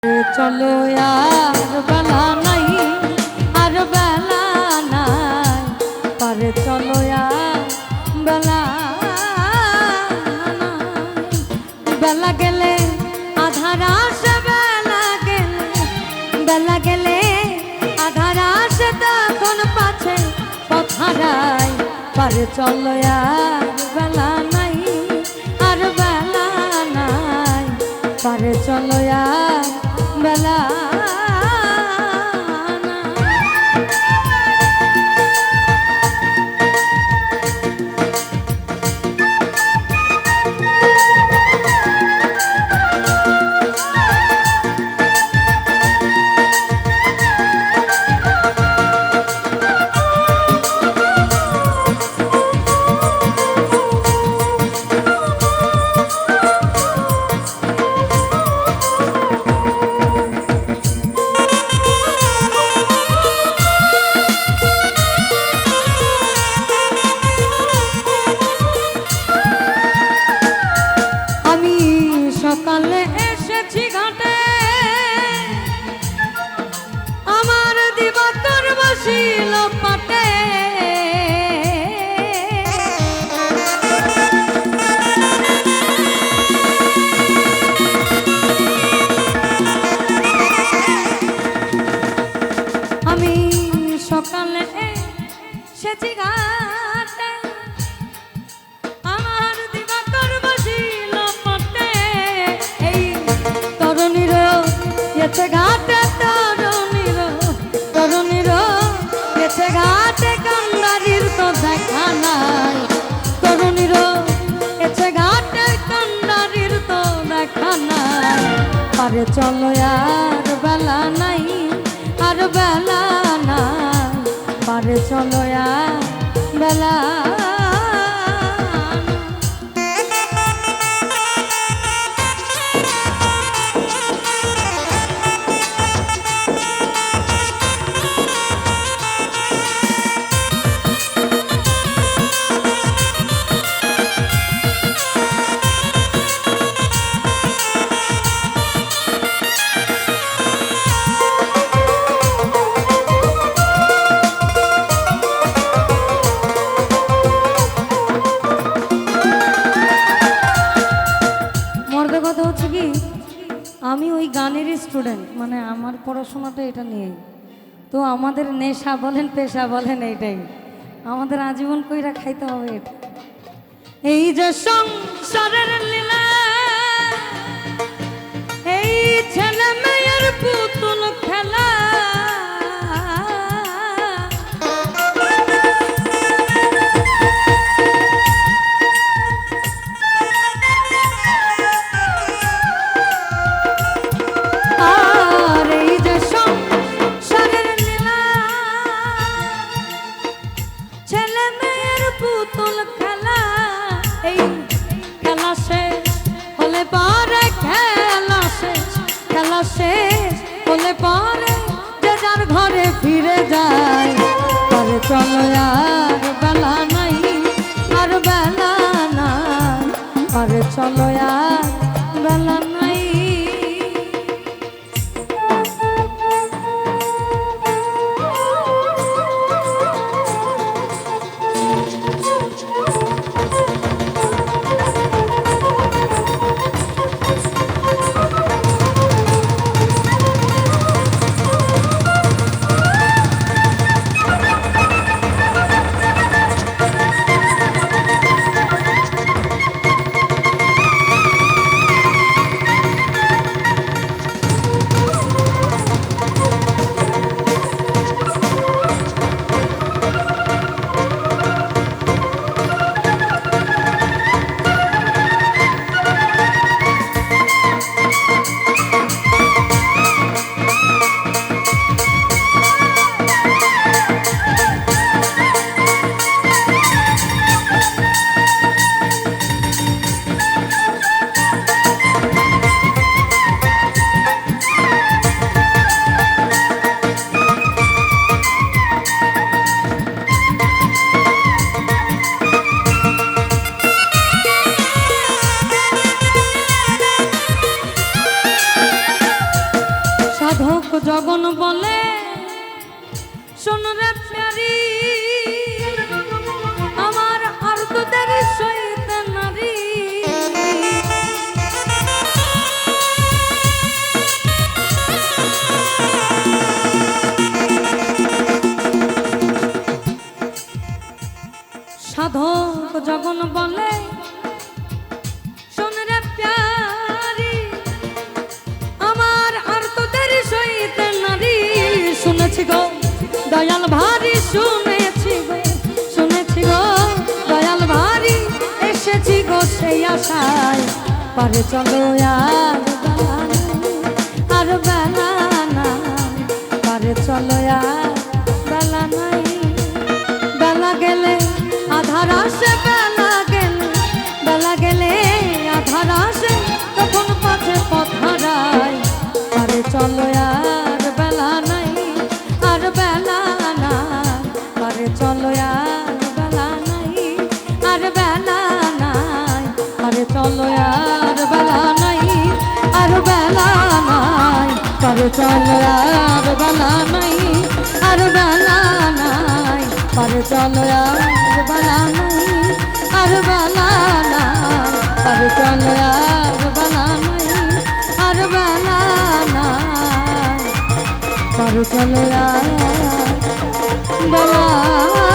চলো আর বেলা নাই, আর বেলা নাই, পারে চলো আর বেলা নাই। বেলা গেলে আধার আসে, বেলা গেলে আধার আসে, তখন পাছে পথ হারাই। পারে চলো আর বেলা নাই, আর বেলা নাই, পারে চলো আর বেলা। সকালে এসেছি ঘাটে, আমার দিবাকর বসিল পাটে। আমি সকালে এসেছি ঘাটে, আমার দিবাকর বসিল পাটে। গেছে ঘাটে তরুণীর, তরুণীর গেছে ঘাটে, কান্দারির তো দেখা নাই। তরুণীর গেছে ঘাটে, কান্দারির তো দেখা নাই। পারে চলো আর বেলা নাই, আর বেলা নাই, পারে চলো আর বেলা। কথা হচ্ছে কি, আমি ওই গানের স্টুডেন্ট, মানে আমার পড়াশোনাটা এটা নিয়েই। তো আমাদের নেশা বলেন পেশা বলেন এইটাই, আমাদের আজীবন কইরা খাইতে হবে এটা। এই যে সংসারের লীলা, এই ছেলে মেয়ের পুতুল খেলা, শেষ হলে পরে যে যার ঘরে ফিরে যায়। পরে চলো আর বেলা নাই, আর বেলা নাই, পরে চলো আর বেলা নাই। সাধক জগন বলে শোন রে প্যারি আমার আর্তদের সহিত নারী সাধক জগন বলে শোন রে প্যারি আমার আর্তদের সহিত নারী শুনেছি গো দয়াল ভারী শুনেছি গো দয়াল ভারী এসেছি গো সেই আশায় পারে চলো আর বেলা নাই পারে চলো আর বেলা নাই বেলা গেলে আধার আসে বেলা গেলে আধার আসে তখন পাছে পথ হারায় পারে চলো আর বেলা নাই আর বেলা নাই পারে চলো আর বেলা নাই আর বেলা নাই পারে চলো আর বেলা নাই আর বেলা নাই পারে চলো আর বেলা নাই আর বেলা নাই পারে চলো আর বেলা নাই আর বেলা নাই পারে চলো আর বেলা নাই আর বেলা নাই পারে চলো আর বেলা